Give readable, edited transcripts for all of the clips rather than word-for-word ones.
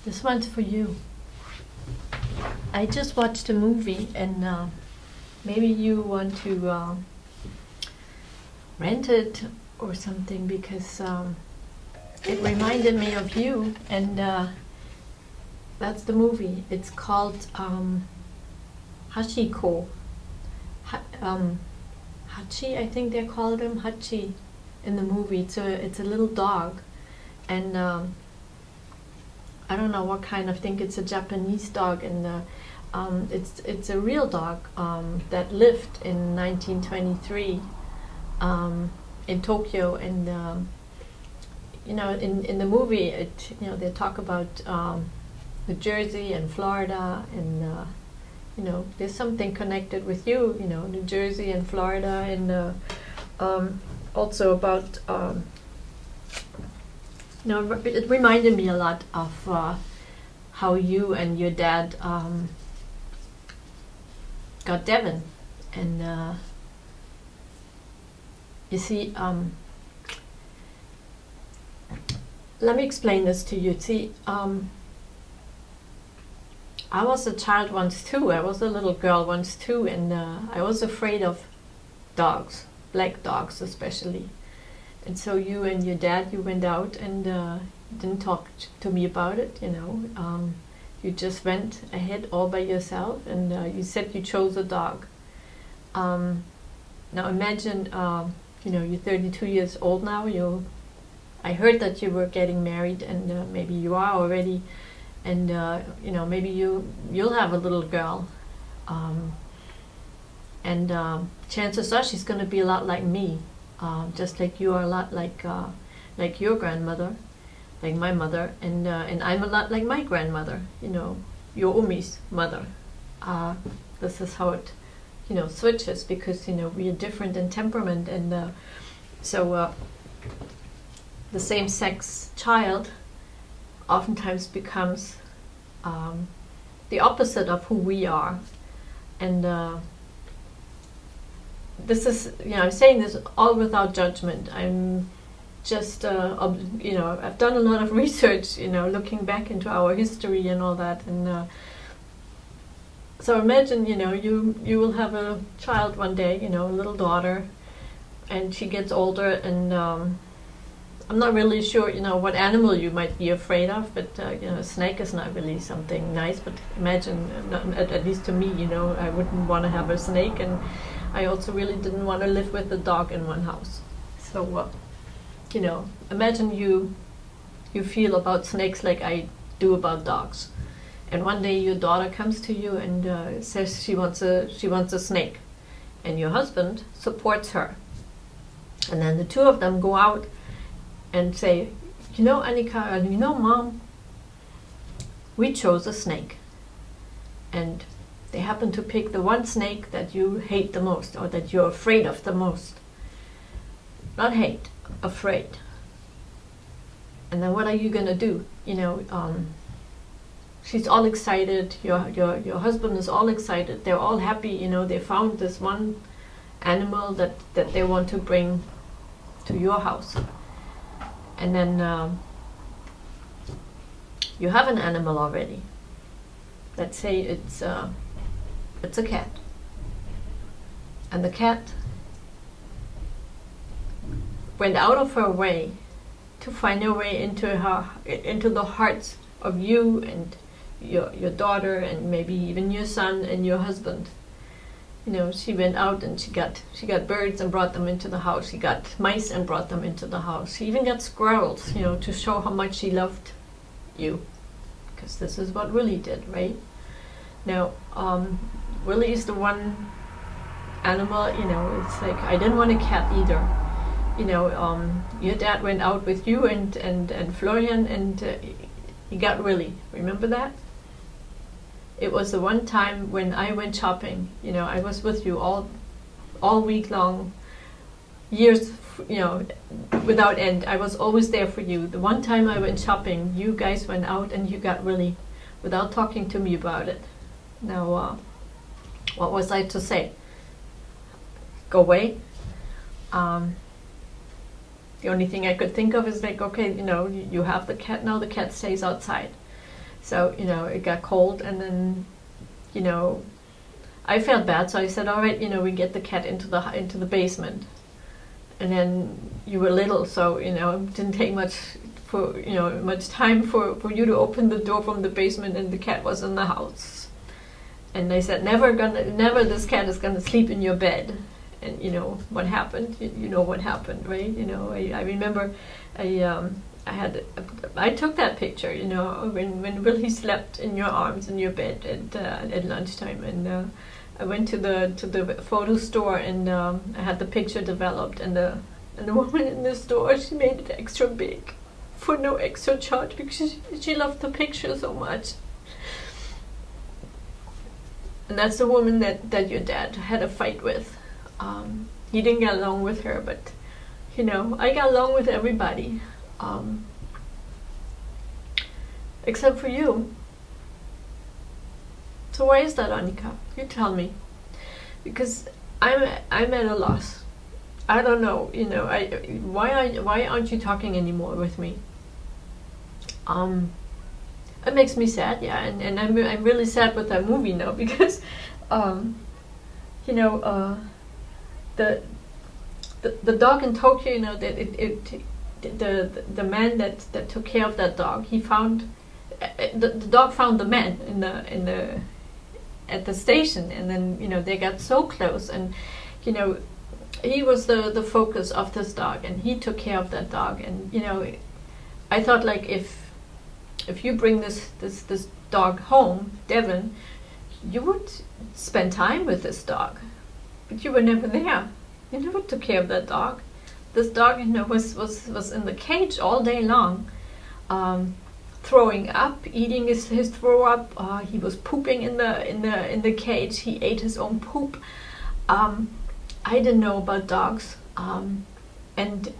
This one's for you. I just watched a movie, and maybe you want to rent it or something, because it reminded me of you, and that's the movie. It's called Hachiko. Hachi, I think they called him Hachi in the movie. It's a little dog, and I don't know what kind. I think it's a Japanese dog, and it's a real dog that lived in 1923 in Tokyo, and you know, in the movie, they talk about New Jersey and Florida, and you know, there's something connected with you, you know, New Jersey and Florida, and also about you know, it reminded me a lot of how you and your dad got Devon, and you see, let me explain this to you. See, I was a child once too. I was a little girl once too, and I was afraid of dogs, black dogs especially. And so you and your dad, you went out and didn't talk to me about it, you know. You just went ahead all by yourself, and you said you chose a dog. Now imagine, you know, you're 32 years old now. I heard that you were getting married, and maybe you are already, and you know, maybe you'll have a little girl, and chances are she's going to be a lot like me. Just like you are a lot like your grandmother, like my mother, and I'm a lot like my grandmother, you know, your Umi's mother. This is how it, you know, switches, because, you know, we are different in temperament, and so the same-sex child oftentimes becomes the opposite of who we are, and this is, you know, I'm saying this all without judgment. I'm just, you know, I've done a lot of research, you know, looking back into our history and all that, and so imagine, you know, you will have a child one day, you know, a little daughter, and she gets older, and I'm not really sure, you know, what animal you might be afraid of, but you know, a snake is not really something nice. But imagine, at least to me, you know, I wouldn't want to have a snake, and I also really didn't want to live with a dog in one house. So, you know, imagine you feel about snakes like I do about dogs, and one day your daughter comes to you and says she wants a snake, and your husband supports her, and then the two of them go out and say, you know, Annika, you know, Mom, we chose a snake, and they happen to pick the one snake that you hate the most, or that you're afraid of the most. Not hate, afraid. And then what are you gonna do? You know, she's all excited, your husband is all excited, they're all happy, you know, they found this one animal that they want to bring to your house. And then you have an animal already. Let's say it's a cat, and the cat went out of her way to find her way into the hearts of you and your daughter, and maybe even your son and your husband. You know, she went out and she got birds and brought them into the house. She got mice and brought them into the house. She even got squirrels, you know, to show how much she loved you, because this is what Willie did, right? Now, Willie is the one animal, you know, it's like, I didn't want a cat either. You know, your dad went out with you and Florian, and he got Willie. Remember that? It was the one time when I went shopping, you know, I was with you all week long, years, you know, without end. I was always there for you. The one time I went shopping, you guys went out and you got Willie without talking to me about it. Now, what was I to say? Go away? The only thing I could think of is like, okay, you know, you have the cat now, the cat stays outside. So, you know, it got cold, and then, you know, I felt bad, so I said, all right, you know, we get the cat into the basement. And then you were little, so, you know, it didn't take much time for you to open the door from the basement, and the cat was in the house. And they said, never this cat is gonna sleep in your bed. And you know what happened. You know what happened, right? You know, I remember, I took that picture. You know, when Willie slept in your arms in your bed at lunchtime, and I went to the photo store, and I had the picture developed, and the woman in the store, she made it extra big for no extra charge because she loved the picture so much. And that's the woman that your dad had a fight with. He didn't get along with her, but you know, I got along with everybody, except for you. So why is that, Annika? You tell me, because I'm at a loss. I don't know. You know, why aren't you talking anymore with me? It makes me sad, yeah, and I'm really sad with that movie now because, you know, the dog in Tokyo, you know, that the man that took care of that dog, he found the dog found the man at the station, and then, you know, they got so close, and you know, he was the focus of this dog, and he took care of that dog, and you know, I thought, like, if you bring this dog home, Devon, you would spend time with this dog, but you were never there. You never took care of that dog. This dog, you know, was in the cage all day long, throwing up, eating his throw up. He was pooping in the cage. He ate his own poop. I didn't know about dogs, and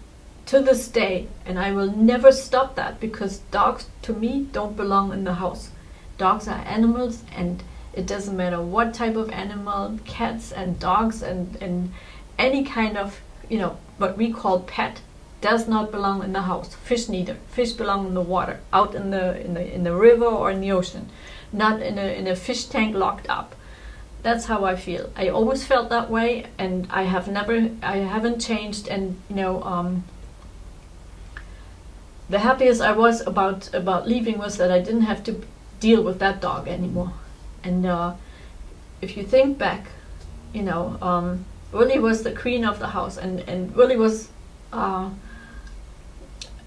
to this day, and I will never stop that, because dogs to me don't belong in the house. Dogs are animals, and it doesn't matter what type of animal, cats and dogs and any kind of, you know, what we call pet, does not belong in the house. Fish neither. Fish belong in the water, out in the river or in the ocean, not in a fish tank locked up. That's how I feel. I always felt that way, and I haven't changed. And you know, the happiest I was about leaving was that I didn't have to deal with that dog anymore. And if you think back, you know, Willie was the queen of the house, and Willie was an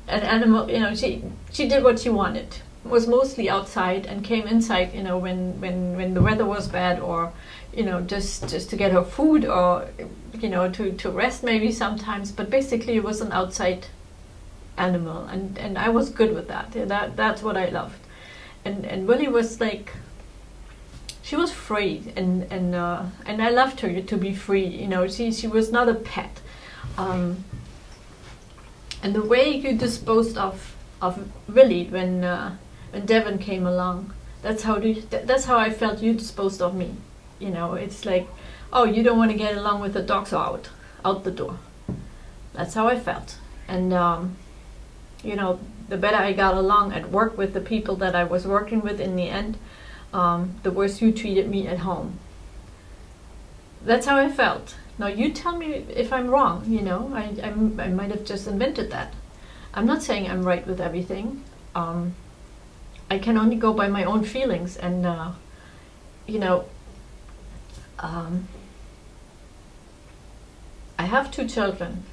animal. You know, she did what she wanted. Was mostly outside and came inside, you know, when the weather was bad, or you know, just to get her food, or you know, to rest maybe sometimes. But basically, it was an outside animal, and I was good with that. That's what I loved. And Willie was like, she was free, and I loved her to be free. You know, she was not a pet. And the way you disposed of Willie when Devon came along, that's how I felt you disposed of me. You know, it's like, oh, you don't want to get along with the dogs, so out the door. That's how I felt. And you know, the better I got along at work with the people that I was working with in the end, the worse you treated me at home. That's how I felt. Now you tell me if I'm wrong. You know, I might have just invented that. I'm not saying I'm right with everything. I can only go by my own feelings, and you know, I have 2 children,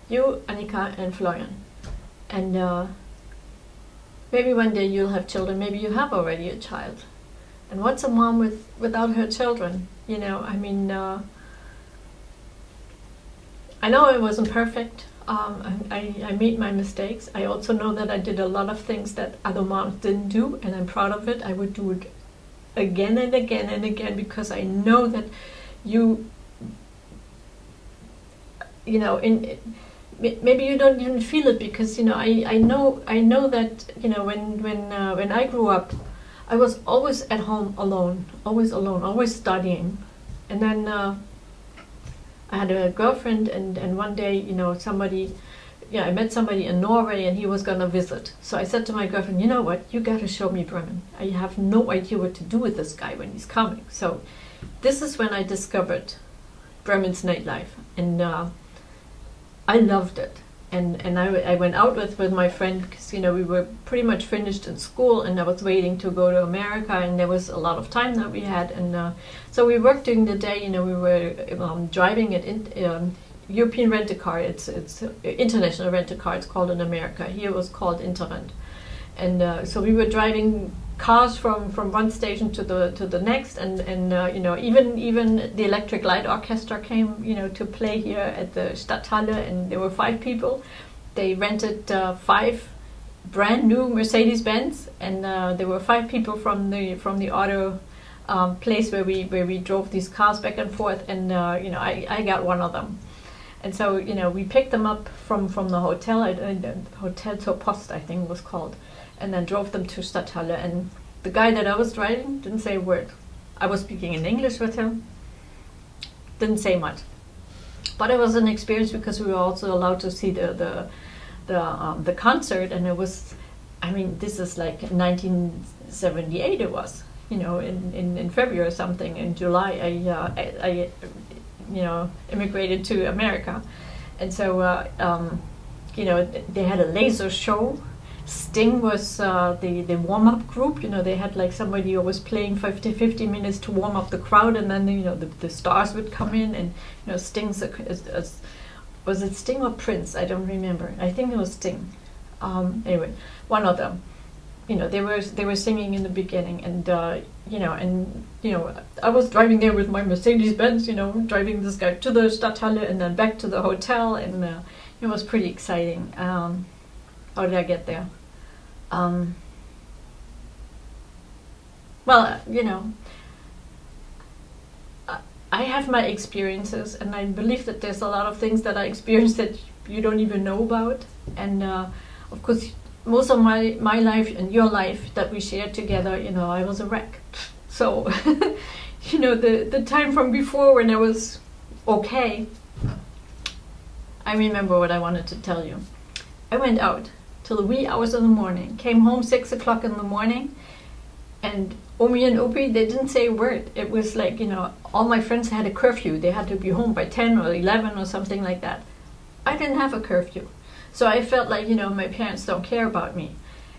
you, Annika, and Florian, and maybe one day you'll have children. Maybe you have already a child. And what's a mom without her children? You know, I mean, I know I wasn't perfect. I made my mistakes. I also know that I did a lot of things that other moms didn't do, and I'm proud of it. I would do it again and again and again, because I know that you know, maybe you don't even feel it, because you know, I know that, you know, when I grew up, I was always at home alone, always studying. And then I had a girlfriend, and one day, you know, somebody I met somebody in Norway and he was gonna visit. So I said to my girlfriend, you know what, you gotta show me Bremen. I have no idea what to do with this guy when he's coming. So this is when I discovered Bremen's nightlife, and I loved it. And I went out with my friend because, you know, we were pretty much finished in school and I was waiting to go to America, and there was a lot of time that we had. And so we worked during the day, you know, we were driving it in European rent-a-car. It's international rent-a-car, it's called in America. Here it was called Interrent. And so we were driving cars from one station to the next, and you know, even the Electric Light Orchestra came, you know, to play here at the Stadthalle, and there were 5 people. They rented 5 brand new Mercedes-Benz, and there were 5 people from the auto place where we drove these cars back and forth, and you know, I got one of them. And so, you know, we picked them up from the hotel, Hotel zur Post, I think it was called, and then drove them to Stadthalle. And the guy that I was driving didn't say a word. I was speaking in English with him, didn't say much. But it was an experience because we were also allowed to see the concert, and it was, I mean, this is like 1978 it was, you know, in February or something. In July I you know, immigrated to America, and so you know, they had a laser show. Sting was the warm-up group. You know, they had like somebody who was playing 50 minutes to warm up the crowd, and then, you know, the stars would come in, and, you know, Sting's was it Sting or Prince? I don't remember. I think it was Sting. Anyway, one of them. You know, they were singing in the beginning, and you know, I was driving there with my Mercedes-Benz, you know, driving this guy to the Stadthalle and then back to the hotel, and it was pretty exciting. How did I get there? Well, you know, I have my experiences, and I believe that there's a lot of things that I experienced that you don't even know about. And of course, most of my life and your life that we shared together, you know, I was a wreck. So, you know, the time from before when I was okay, I remember what I wanted to tell you. I went out till the wee hours of the morning, came home 6 o'clock in the morning, and Omi and Opi, they didn't say a word. It was like, you know, all my friends had a curfew. They had to be home by 10 or 11 or something like that. I didn't have a curfew. So I felt like, you know, my parents don't care about me.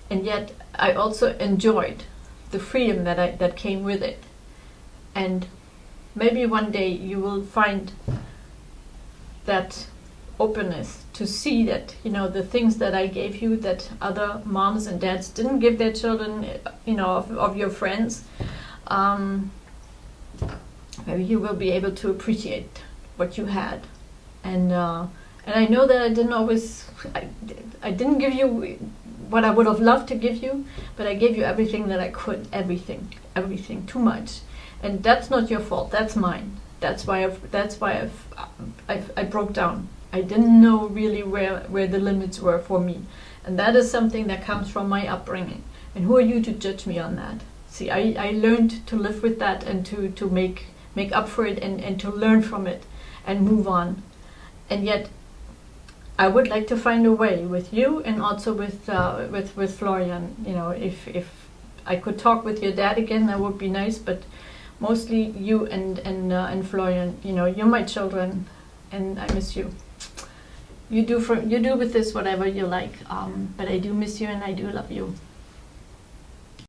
And yet I also enjoyed the freedom that came with it. And maybe one day you will find that openness to see that, you know, the things that I gave you that other moms and dads didn't give their children, you know, of your friends. Maybe you will be able to appreciate what you had. And I know that I didn't always, I didn't give you what I would have loved to give you, but I gave you everything that I could, everything, too much. And that's not your fault, that's mine. That's why I broke down. I didn't know really where the limits were for me. And that is something that comes from my upbringing. And who are you to judge me on that? See, I learned to live with that and to make up for it and to learn from it and move on. And yet, I would like to find a way with you and also with Florian. You know, if I could talk with your dad again, that would be nice. But mostly you and Florian. You know, you're my children, and I miss you. You do with this whatever you like. But I do miss you and I do love you.